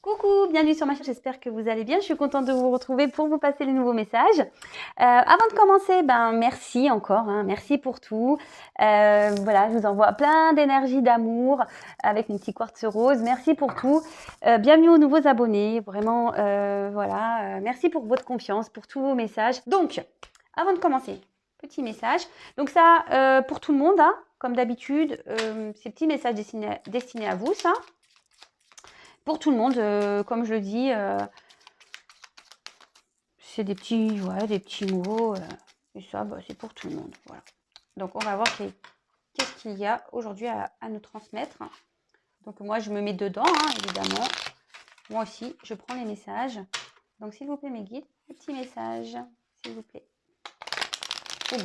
Coucou, bienvenue sur ma chaîne, j'espère que vous allez bien. Je suis contente de vous retrouver pour vous passer les nouveaux messages. Avant de commencer, merci encore, merci pour tout. Voilà, je vous envoie plein d'énergie, d'amour avec mon petit quartz rose. Merci pour tout. Bienvenue aux nouveaux abonnés, vraiment, voilà. Merci pour votre confiance, pour tous vos messages. Donc, avant de commencer, petit message. Donc ça, pour tout le monde, comme d'habitude, ces petits messages destinés à vous, ça. Pour tout le monde, comme je le dis, c'est des petits, des petits mots. Et ça, c'est pour tout le monde. Voilà. Donc, on va voir qu'est-ce qu'il y a aujourd'hui à nous transmettre. Donc, moi, je me mets dedans, évidemment. Moi aussi, je prends les messages. Donc, s'il vous plaît, mes guides, un petit message, s'il vous plaît. Ouh,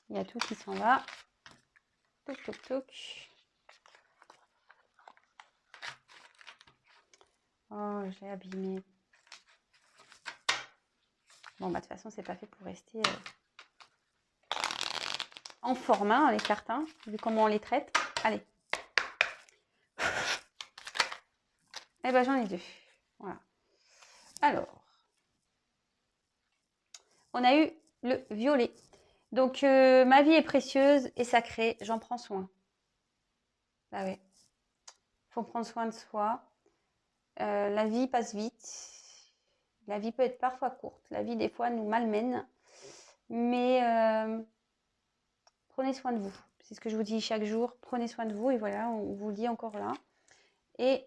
il y a tout qui s'en va. Toc, toc, toc. Oh, je l'ai abîmé. Bon, de toute façon, c'est pas fait pour rester en forme, les cartes, vu comment on les traite. Allez. Eh ben, j'en ai deux. Voilà. Alors, on a eu le violet. Donc, ma vie est précieuse et sacrée. J'en prends soin. Ah ouais. Faut prendre soin de soi. La vie passe vite. La vie peut être parfois courte. La vie, des fois, nous malmène. Mais prenez soin de vous. C'est ce que je vous dis chaque jour. Prenez soin de vous. Et voilà, on vous le dit encore là. Et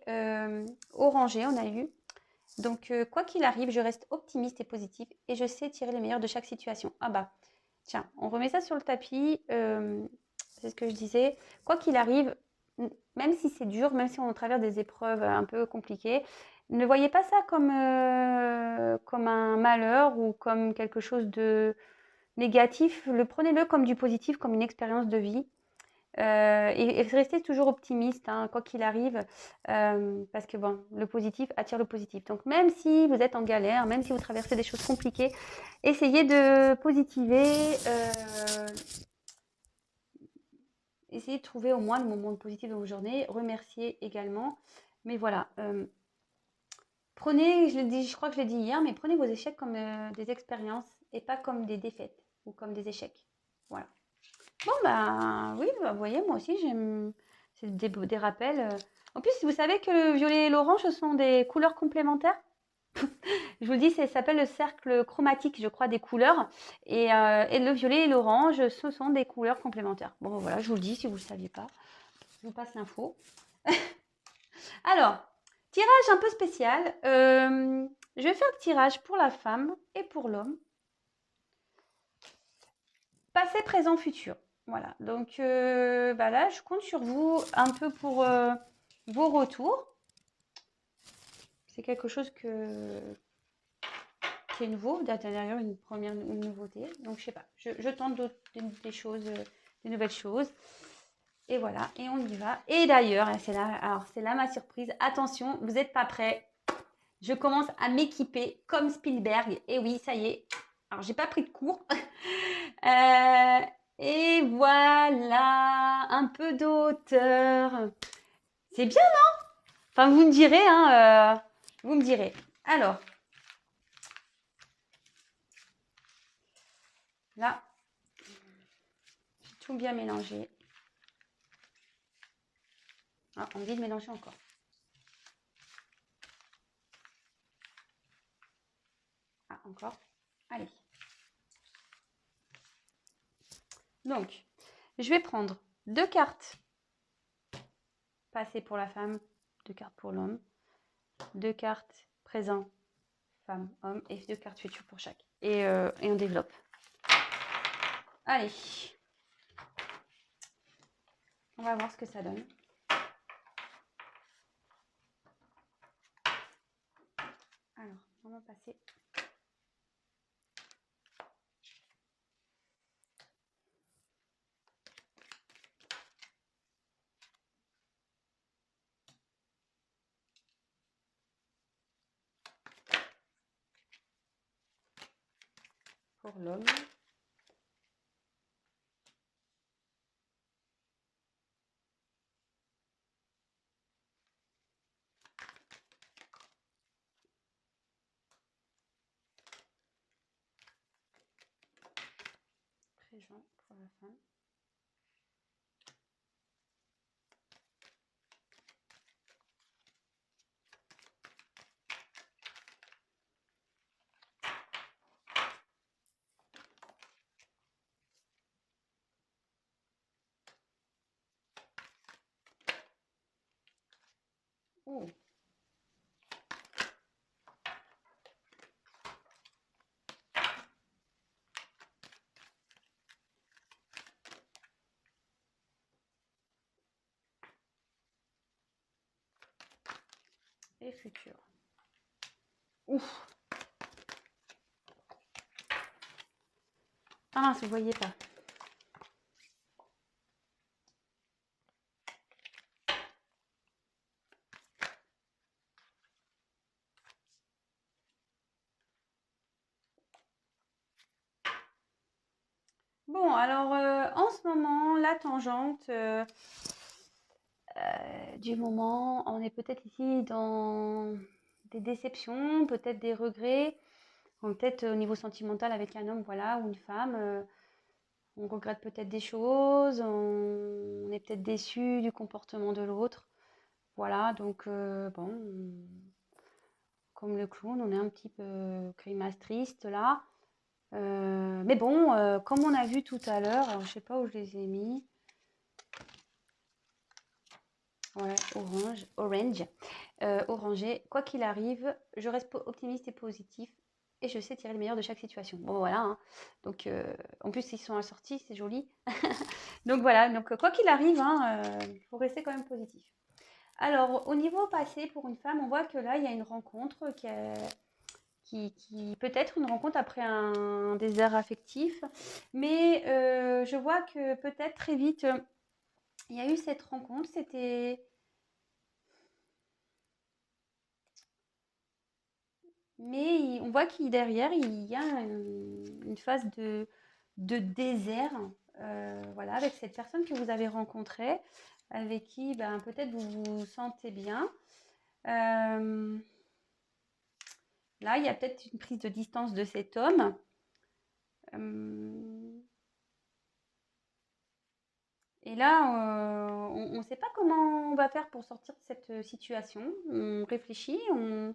orangé, on a eu. Donc, quoi qu'il arrive, je reste optimiste et positive. Et je sais tirer le meilleur de chaque situation. Ah bah, tiens, on remet ça sur le tapis. C'est ce que je disais. Quoi qu'il arrive, même si c'est dur, même si on traverse des épreuves un peu compliquées, ne voyez pas ça comme un malheur ou comme quelque chose de négatif. Prenez-le comme du positif, comme une expérience de vie. Et restez toujours optimiste, quoi qu'il arrive, parce que bon, le positif attire le positif. Donc même si vous êtes en galère, même si vous traversez des choses compliquées, essayez de positiver, essayez de trouver au moins le moment positif dans vos journées, remerciez également. Mais voilà, prenez, je crois que je l'ai dit hier, mais prenez vos échecs comme des expériences et pas comme des défaites ou comme des échecs. Voilà. Bon, oui, vous voyez, moi aussi, j'aime. C'est des rappels. En plus, vous savez que le violet et l'orange, ce sont des couleurs complémentaires. Je vous le dis, ça s'appelle le cercle chromatique, je crois, des couleurs. Et le violet et l'orange, ce sont des couleurs complémentaires. Bon, voilà, je vous le dis si vous ne le saviez pas. Je vous passe l'info. Alors, tirage un peu spécial. Je vais faire le tirage pour la femme et pour l'homme. Passé, présent, futur. Voilà. Donc là, je compte sur vous un peu pour vos retours. C'est quelque chose qui est nouveau, d'ailleurs une première nouveauté. Donc je sais pas, je tente des choses, des nouvelles choses. Et voilà, et on y va. Et d'ailleurs, c'est là ma surprise. Attention, vous n'êtes pas prêts. Je commence à m'équiper comme Spielberg. Et oui, ça y est. Alors, j'ai pas pris de cours. Et voilà, un peu d'auteur. C'est bien, non? Enfin, vous me direz, vous me direz. Alors, là, j'ai tout bien mélangé. Ah, on me dit de mélanger encore. Ah, encore. Allez. Donc, je vais prendre 2 cartes passées pour la femme, 2 cartes pour l'homme, 2 cartes présent, femme, homme, et 2 cartes futures pour chaque. Et on développe. Allez. On va voir ce que ça donne. Alors, on va passer. Pour l'homme. piégeant pour la fin. Oh. Et futur. Ouf. Ah, vous voyez pas. Bon, alors en ce moment, la tangente du moment, on est peut-être ici dans des déceptions, peut-être des regrets, peut-être au niveau sentimental avec un homme, voilà, ou une femme. On regrette peut-être des choses, on est peut-être déçu du comportement de l'autre. Voilà, donc bon, comme le clown, on est un petit peu grimace triste là. Mais bon, comme on a vu tout à l'heure, alors je sais pas où je les ai mis. Ouais, orange, orangé. Quoi qu'il arrive, je reste optimiste et positif et je sais tirer le meilleur de chaque situation. Bon, voilà, hein. Donc, en plus, ils sont assortis, c'est joli. Donc voilà, donc quoi qu'il arrive, hein, faut rester quand même positif. Alors, au niveau passé, pour une femme, on voit que là, il y a une rencontre qui peut être une rencontre après un désert affectif, mais je vois que peut-être très vite, il y a eu cette rencontre, c'était... Mais on voit qu'il derrière, il y a une phase de désert, voilà, avec cette personne que vous avez rencontrée, avec qui ben, peut-être vous vous sentez bien. Là, il y a peut-être une prise de distance de cet homme. Et là, on ne sait pas comment on va faire pour sortir de cette situation. On réfléchit, on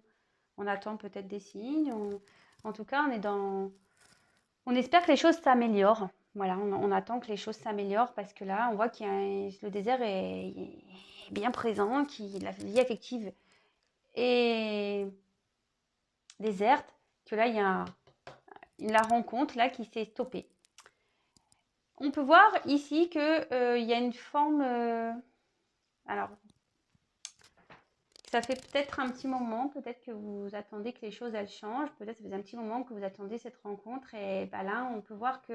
attend peut-être des signes. En tout cas, on espère que les choses s'améliorent. Voilà, on attend que les choses s'améliorent parce que là, on voit que le désert est bien présent, que la vie affective est déserte, que là, il y a la rencontre là qui s'est stoppée. On peut voir ici que il y a une forme. Alors, ça fait peut-être un petit moment, peut-être que vous attendez que les choses elles changent, peut-être ça fait un petit moment que vous attendez cette rencontre et bah là on peut voir que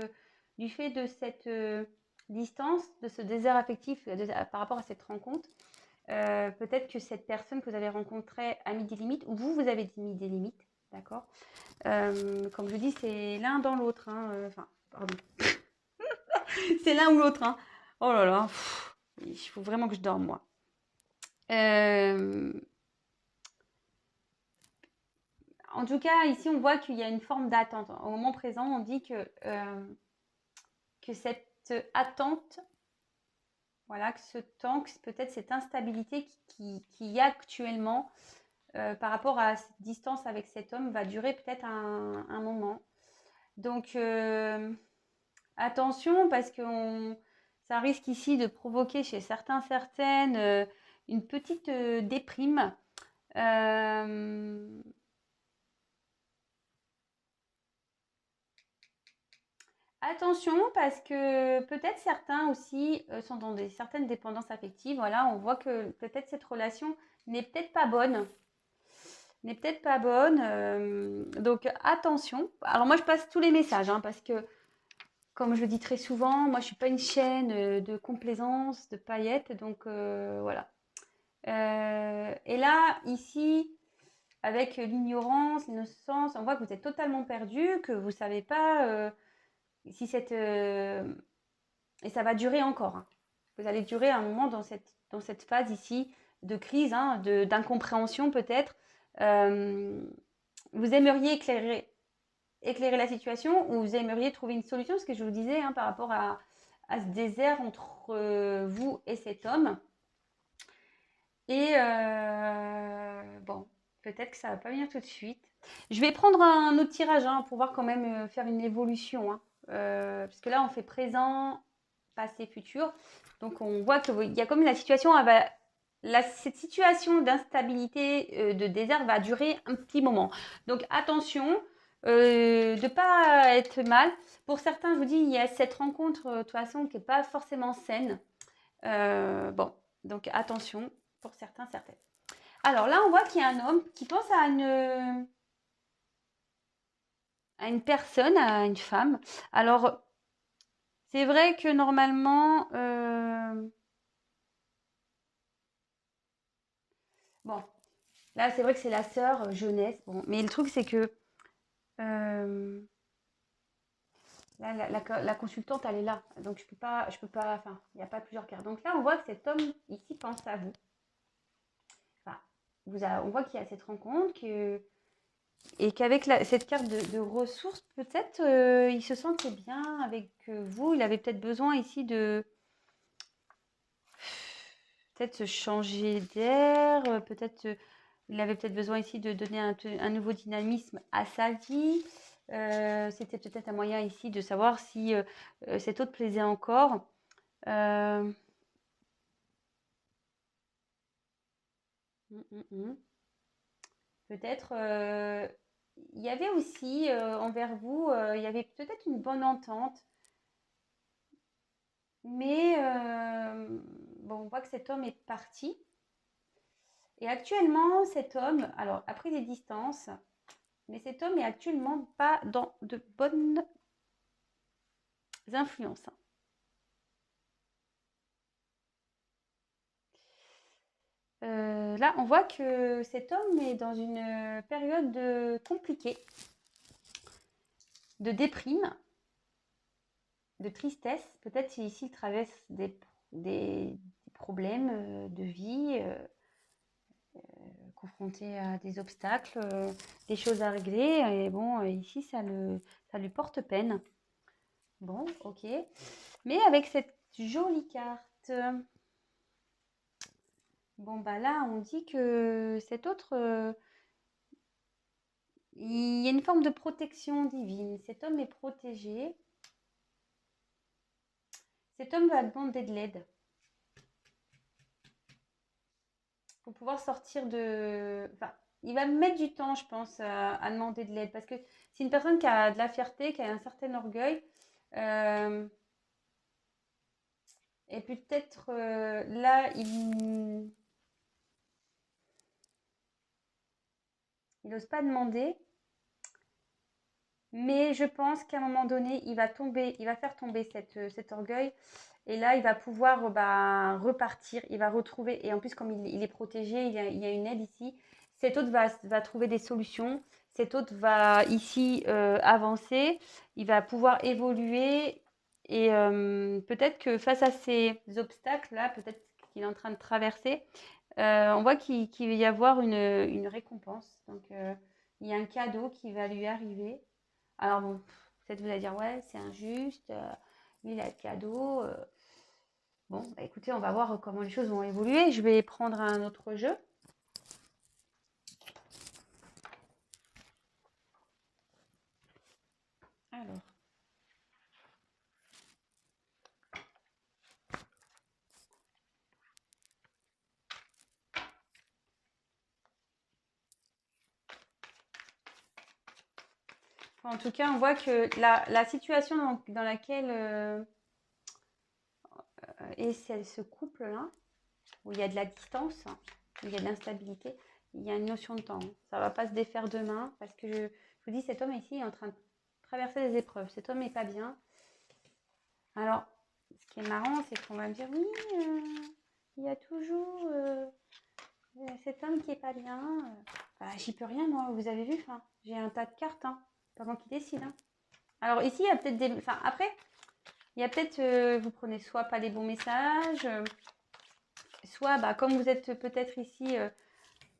du fait de cette distance, de ce désert affectif par rapport à cette rencontre, peut-être que cette personne que vous avez rencontrée a mis des limites ou vous avez mis des limites, d'accord. Comme je dis, c'est l'un dans l'autre, hein, enfin, pardon, c'est l'un ou l'autre, hein. Oh là là, il faut vraiment que je dorme moi. En tout cas, ici, on voit qu'il y a une forme d'attente. Au moment présent, on dit que cette attente, voilà, que ce temps, que peut-être cette instabilité qu'il y a actuellement par rapport à cette distance avec cet homme va durer peut-être un moment. Donc, attention, parce que ça risque ici de provoquer chez certaines une petite déprime. Attention, parce que peut-être certains aussi sont dans certaines dépendances affectives. Voilà, on voit que peut-être cette relation n'est peut-être pas bonne. N'est peut-être pas bonne. Donc attention. Alors moi, je passe tous les messages, hein, parce que, comme je le dis très souvent, moi, je ne suis pas une chaîne de complaisance, de paillettes. Donc voilà. Et là, ici, avec l'ignorance, l'innocence, on voit que vous êtes totalement perdu, que vous ne savez pas si cette... et ça va durer encore, hein. Vous allez durer un moment dans cette phase ici de crise, hein, d'incompréhension peut-être. Vous aimeriez éclairer éclairer la situation ou vous aimeriez trouver une solution, ce que je vous disais par rapport à ce désert entre vous et cet homme. Et bon, peut-être que ça va pas venir tout de suite. Je vais prendre un autre tirage pour voir quand même faire une évolution. Parce que là, on fait présent, passé, futur. Donc, on voit qu'il y a comme la situation, cette situation d'instabilité, de désert va durer un petit moment. Donc, attention de ne pas être mal. Pour certains, je vous dis, il y a cette rencontre, de toute façon, qui n'est pas forcément saine. Bon, donc attention pour certains, certaines. Alors là, on voit qu'il y a un homme qui pense à une personne, à une femme. Alors, c'est vrai que normalement, bon, là, c'est vrai que c'est la sœur jeunesse. Bon, mais le truc, c'est que là, la consultante, elle est là. Donc, je peux pas, enfin, il n'y a pas plusieurs cartes. Donc là, on voit que cet homme ici pense à vous. Enfin, on voit qu'il y a cette rencontre, et qu'avec cette carte de ressources, peut-être il se sentait bien avec vous. Il avait peut-être besoin ici de peut-être se changer d'air. Peut-être il avait peut-être besoin ici de donner un nouveau dynamisme à sa vie. C'était peut-être un moyen ici de savoir si cet autre plaisait encore. Peut-être il y avait aussi envers vous, il y avait peut-être une bonne entente. Mais bon, on voit que cet homme est parti. Et actuellement, cet homme, alors a pris des distances, mais cet homme est actuellement pas dans de bonnes influences. Là, on voit que cet homme est dans une période compliquée, de déprime, de tristesse. Peut-être ici, il traverse des problèmes de vie, confronté à des obstacles, des choses à régler. Et bon, ici, ça lui porte peine. Bon, ok. Mais avec cette jolie carte, bon, bah là, on dit que cet autre, il y a une forme de protection divine. Cet homme est protégé. Cet homme va demander de l'aide pour pouvoir sortir de... Enfin, il va mettre du temps, je pense, à demander de l'aide. Parce que c'est une personne qui a de la fierté, qui a un certain orgueil. Et peut-être là, il n'ose pas demander. Mais je pense qu'à un moment donné, il va faire tomber cet orgueil. Et là, il va pouvoir repartir, il va retrouver. Et en plus, comme il est protégé, il y a une aide ici. Cet autre va trouver des solutions. Cet autre va ici avancer. Il va pouvoir évoluer. Et peut-être que face à ces obstacles-là, peut-être qu'il est en train de traverser, on voit qu'il va y avoir une récompense. Donc, il y a un cadeau qui va lui arriver. Alors bon, peut-être vous allez dire, ouais, c'est injuste, lui, il a le cadeau. Bon, bah, écoutez, on va voir comment les choses vont évoluer. Je vais prendre un autre jeu. Alors. En tout cas, on voit que la situation dans laquelle est ce couple-là, où il y a de la distance, où il y a de l'instabilité, il y a une notion de temps. Ça ne va pas se défaire demain, parce que je vous dis, cet homme ici est en train de traverser des épreuves. Cet homme n'est pas bien. Alors, ce qui est marrant, c'est qu'on va me dire, oui, il y a toujours cet homme qui est pas bien. Bah, j'y peux rien, moi, vous avez vu, j'ai un tas de cartes, pas moi qui décide. Alors ici, il y a peut-être des... Enfin, après, il y a peut-être, vous prenez soit pas les bons messages, soit, comme vous êtes peut-être ici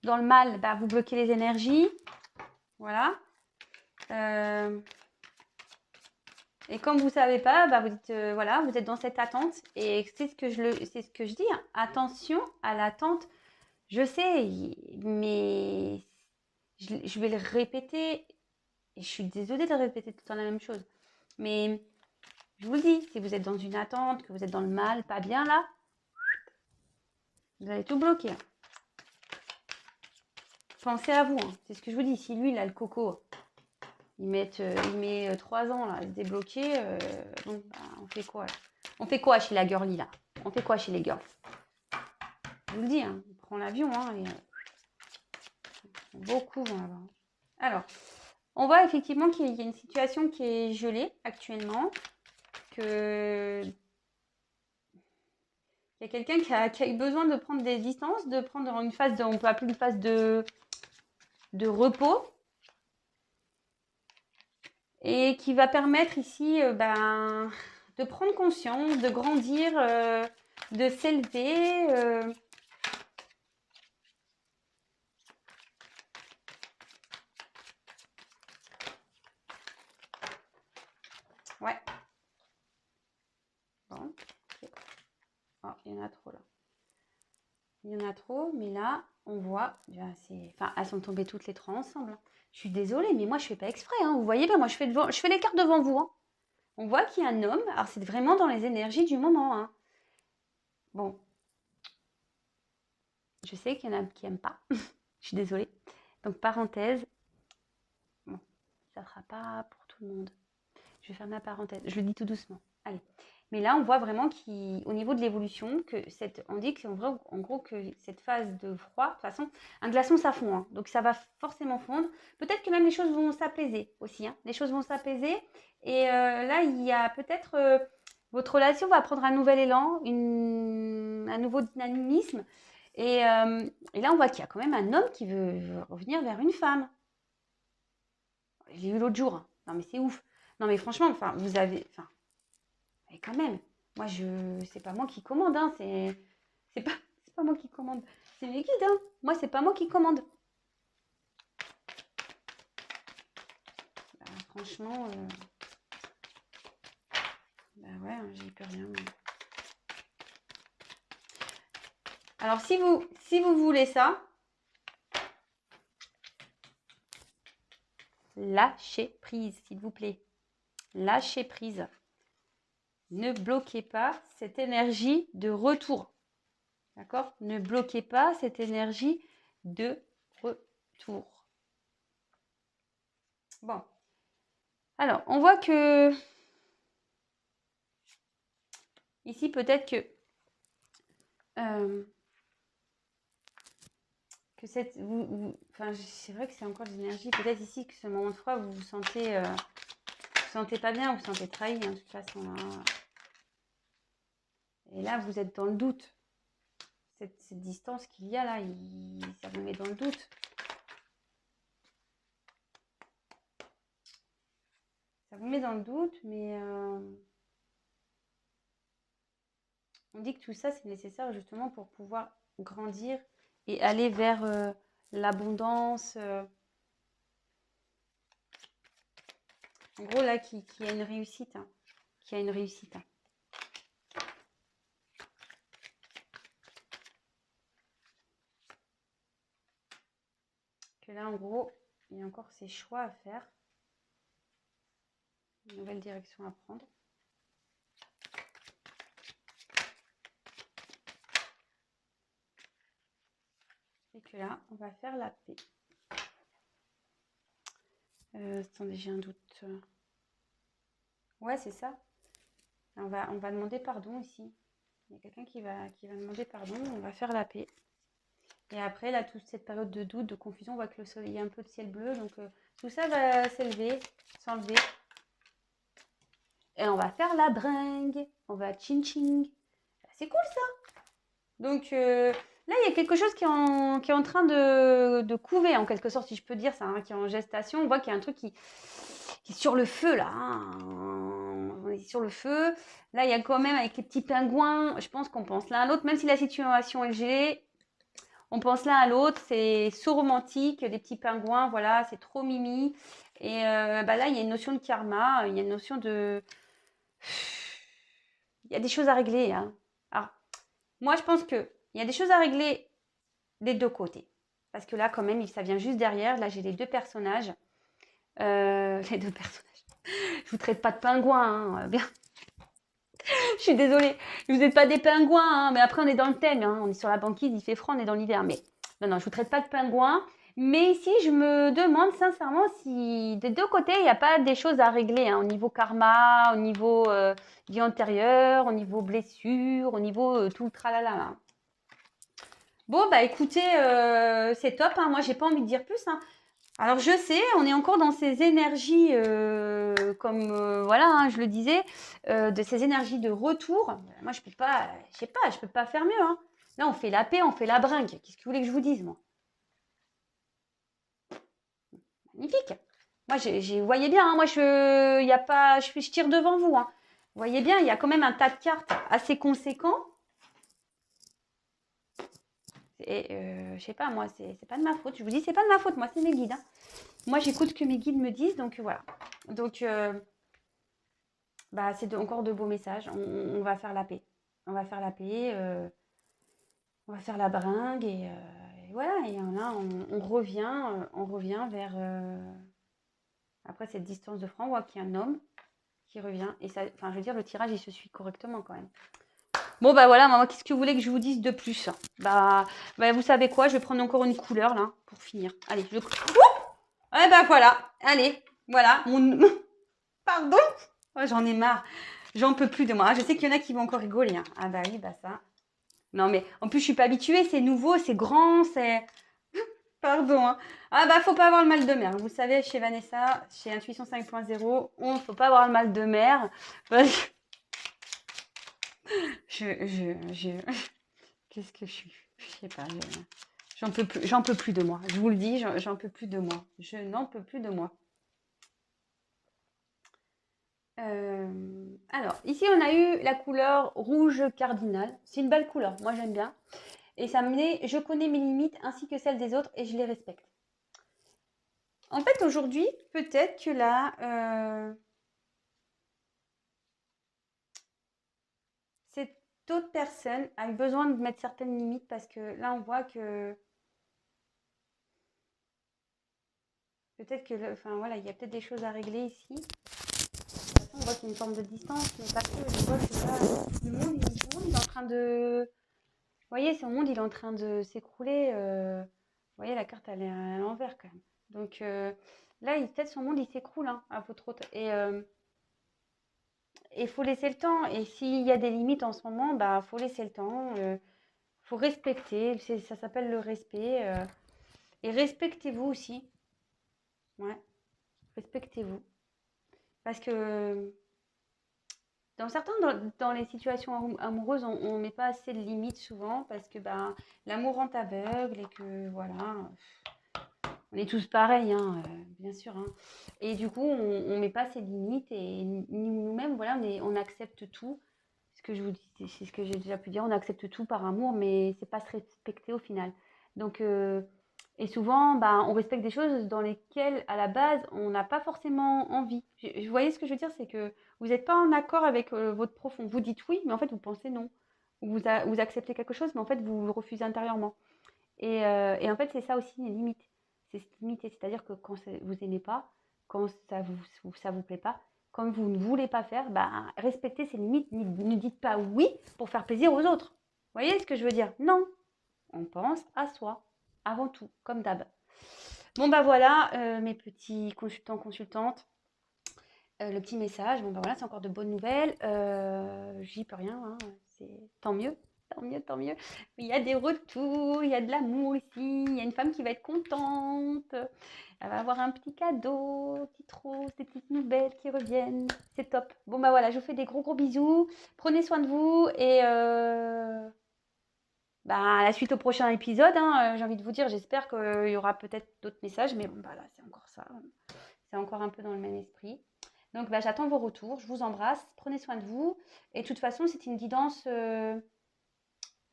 dans le mal, vous bloquez les énergies. Voilà. Et comme vous ne savez pas, bah vous dites, voilà, vous êtes dans cette attente. Et c'est ce que je dis, hein. Attention à l'attente. Je sais, mais je vais le répéter. Et je suis désolée de répéter tout le temps la même chose. Mais je vous le dis, si vous êtes dans une attente, que vous êtes dans le mal, pas bien là, vous allez tout bloquer. Pensez à vous, hein. C'est ce que je vous dis. Si lui, il a le coco, il met 3 ans là, à se débloquer, bon, bah, on fait quoi là? On fait quoi chez la girly là? On fait quoi chez les girls? Je vous le dis, hein, on prend l'avion, hein, et, beaucoup vont avoir. Alors, on voit effectivement qu'il y a une situation qui est gelée actuellement, que il y a quelqu'un qui a eu besoin de prendre des distances, de prendre une phase de, on peut appeler une phase de repos, et qui va permettre ici de prendre conscience, de grandir, de s'élever. Ouais. Bon. Oh, il y en a trop là. Il y en a trop, mais là, on voit, enfin, elles sont tombées toutes les trois ensemble. Je suis désolée, mais moi, je fais pas exprès, hein. Vous voyez bien, moi, je fais l'écart devant vous, hein. On voit qu'il y a un homme. Alors, c'est vraiment dans les énergies du moment, hein. Bon. Je sais qu'il y en a qui n'aiment pas. Je suis désolée. Donc, parenthèse. Bon, ça ne sera pas pour tout le monde. Je vais faire ma parenthèse. Je le dis tout doucement. Allez. Mais là, on voit vraiment qu'au niveau de l'évolution, on dit en gros que cette phase de froid, de toute façon, un glaçon, ça fond, hein. Donc ça va forcément fondre. Peut-être que même les choses vont s'apaiser aussi, hein. Les choses vont s'apaiser. Et là, il y a peut-être votre relation va prendre un nouvel élan, un nouveau dynamisme. Et là, on voit qu'il y a quand même un homme qui veut revenir vers une femme. J'ai eu l'autre jour, hein. Non, mais c'est ouf. Non, mais franchement, enfin, vous avez... Enfin, mais quand même, moi, c'est pas moi qui commande, hein. C'est pas moi qui commande. C'est mes guides, hein. Moi, c'est pas moi qui commande. Bah, franchement, bah ouais, hein, j'y peux rien. Mais... Alors, si vous voulez ça, lâchez prise, s'il vous plaît. Lâchez prise. Ne bloquez pas cette énergie de retour. D'accord? Ne bloquez pas cette énergie de retour. Bon. Alors, on voit que ici, peut-être que cette... enfin, c'est vrai que c'est encore des énergies. Peut-être ici que ce moment de froid, vous vous sentez pas bien, vous vous sentez trahi, hein, de toute façon. Hein. Et là, vous êtes dans le doute. Cette distance qu'il y a là, ça vous met dans le doute. Ça vous met dans le doute, mais on dit que tout ça, c'est nécessaire justement pour pouvoir grandir et aller vers l'abondance. En gros, là, qui a une réussite. Hein, qui a une réussite. Hein. Que là, en gros, il y a encore ces choix à faire. Une nouvelle direction à prendre. Et que là, on va faire la paix. Attendez, j'ai un doute. Ouais, c'est ça. On va demander pardon ici. Il y a quelqu'un qui va demander pardon. On va faire la paix. Et après, là, toute cette période de doute, de confusion, on voit que le soleil, il y a un peu de ciel bleu. Donc, tout ça va s'élever, s'enlever. Et on va faire la bringue. On va ching-ching. C'est cool, ça. Donc, là, il y a quelque chose qui est en train de couver, en quelque sorte, si je peux dire ça, hein, qui est en gestation. On voit qu'il y a un truc qui est sur le feu, là. Hein. On est sur le feu. Là, il y a quand même, avec les petits pingouins, je pense qu'on pense l'un à l'autre, même si la situation est gelée. On pense l'un à l'autre, c'est so romantique, des petits pingouins, voilà, c'est trop mimi. Et bah là, il y a une notion de karma, il y a une notion de... Il y a des choses à régler, hein. Alors, moi, je pense qu'il y a des choses à régler des deux côtés. Parce que là, quand même, ça vient juste derrière. Là, j'ai les deux personnages. Les deux personnages. Je vous traite pas de pingouins, hein, bien. Je suis désolée. Vous n'êtes pas des pingouins, hein, mais après, on est dans le thème. Hein. On est sur la banquise, il fait froid, on est dans l'hiver. Mais non, non, je vous traite pas de pingouins. Mais ici, je me demande sincèrement si des deux côtés, il n'y a pas des choses à régler, hein, au niveau karma, au niveau vie antérieure, au niveau blessure, au niveau tout le tralala. Hein. Bon, bah écoutez, c'est top. Hein. Moi, j'ai pas envie de dire plus. Hein. Alors je sais, on est encore dans ces énergies, comme voilà, hein, je le disais, de ces énergies de retour. Moi, je peux pas, je sais pas, je peux pas faire mieux. Hein. Là, on fait la paix, on fait la bringue. Qu'est-ce que vous voulez que je vous dise, moi? Magnifique. Moi, vous voyez bien, hein, moi, y a pas, je tire devant vous. Hein. Vous voyez bien, il y a quand même un tas de cartes assez conséquent. Et je sais pas, moi, c'est pas de ma faute. Je vous dis, c'est pas de ma faute. Moi, c'est mes guides. Hein. Moi, j'écoute ce que mes guides me disent, donc voilà. Donc bah, c'est encore de beaux messages. On va faire la paix. On va faire la paix. On va faire la bringue et voilà. Et là, on revient vers après cette distance de franc. On voit qu'il y a un homme qui revient et ça. Enfin, je veux dire, le tirage il se suit correctement quand même. Bon bah voilà, maman, qu'est-ce que vous voulez que je vous dise de plus? Bah, vous savez quoi? Je vais prendre encore une couleur là pour finir. Allez, je. Ouais bah voilà. Allez, voilà. Pardon. Oh, j'en ai marre. J'en peux plus de moi. Ah, je sais qu'il y en a qui vont encore rigoler. Hein. Ah bah oui, bah ça. Non mais en plus je suis pas habituée, c'est nouveau, c'est grand, c'est... Pardon. Hein. Ah bah faut pas avoir le mal de mer. Vous savez, chez Vanessa, chez Intuition 5.0, on faut pas avoir le mal de mer. Parce que je... Qu'est-ce que je suis? Je sais pas. J'en peux plus de moi. Je vous le dis, j'en peux plus de moi. Je n'en peux plus de moi. Alors, ici, on a eu la couleur rouge cardinal. C'est une belle couleur, moi j'aime bien. Et ça me met, je connais mes limites ainsi que celles des autres et je les respecte. En fait, aujourd'hui, peut-être que là, cette autre personne a eu besoin de mettre certaines limites parce que là, on voit que peut-être que, enfin voilà, il y a peut-être des choses à régler ici. De toute façon, on voit qu'il y a une forme de distance, mais pas que. Je vois que là, le monde il est en train de, vous voyez, son monde il est en train de s'écrouler. Vous voyez, la carte elle est à l'envers quand même. Donc là, peut-être son monde il s'écroule hein, à votre autre. Et il faut laisser le temps. Et s'il y a des limites en ce moment, bah faut laisser le temps. Faut respecter. Ça s'appelle le respect. Et respectez-vous aussi. Ouais, respectez-vous. Parce que dans les situations amoureuses, on met pas assez de limites souvent parce que bah, l'amour rend aveugle et que voilà. On est tous pareils, hein, bien sûr. Hein. Et du coup, on ne met pas ses limites et nous-mêmes, voilà, on accepte tout. Ce que je vous dis, c'est ce que j'ai déjà pu dire, on accepte tout par amour, mais c'est pas se respecter au final. Donc, et souvent, bah, on respecte des choses dans lesquelles, à la base, on n'a pas forcément envie. Vous voyez ce que je veux dire, c'est que vous n'êtes pas en accord avec votre profond. Vous dites oui, mais en fait, vous pensez non. Vous acceptez quelque chose, mais en fait, vous le refusez intérieurement. Et en fait, c'est ça aussi les limites. C'est se limiter, c'est-à-dire que quand vous aimez pas, quand ça vous plaît pas, quand vous ne voulez pas faire, bah, respectez ces limites. Ne dites pas oui pour faire plaisir aux autres. Vous voyez ce que je veux dire? Non. On pense à soi, avant tout, comme d'hab. Bon, bah voilà, mes petits consultants, consultantes. Le petit message, bon bah voilà, c'est encore de bonnes nouvelles. J'y peux rien, hein, c'est tant mieux, tant mieux, tant mieux. Il y a des retours, il y a de l'amour ici, il y a une femme qui va être contente. Elle va avoir un petit cadeau, petite rose, des petites nouvelles qui reviennent. C'est top. Bon bah voilà, je vous fais des gros gros bisous. Prenez soin de vous et bah, à la suite au prochain épisode. Hein, j'ai envie de vous dire, j'espère qu'il y aura peut-être d'autres messages, mais bon bah là c'est encore ça. C'est encore un peu dans le même esprit. Donc, bah, j'attends vos retours. Je vous embrasse. Prenez soin de vous. Et de toute façon, c'est une guidance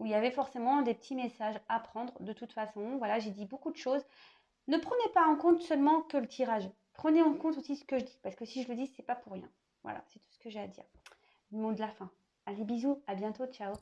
où il y avait forcément des petits messages à prendre de toute façon. Voilà, j'ai dit beaucoup de choses. Ne prenez pas en compte seulement que le tirage. Prenez en compte aussi ce que je dis, parce que si je le dis, c'est pas pour rien. Voilà, c'est tout ce que j'ai à dire. Le mot de la fin. Allez, bisous, à bientôt, ciao.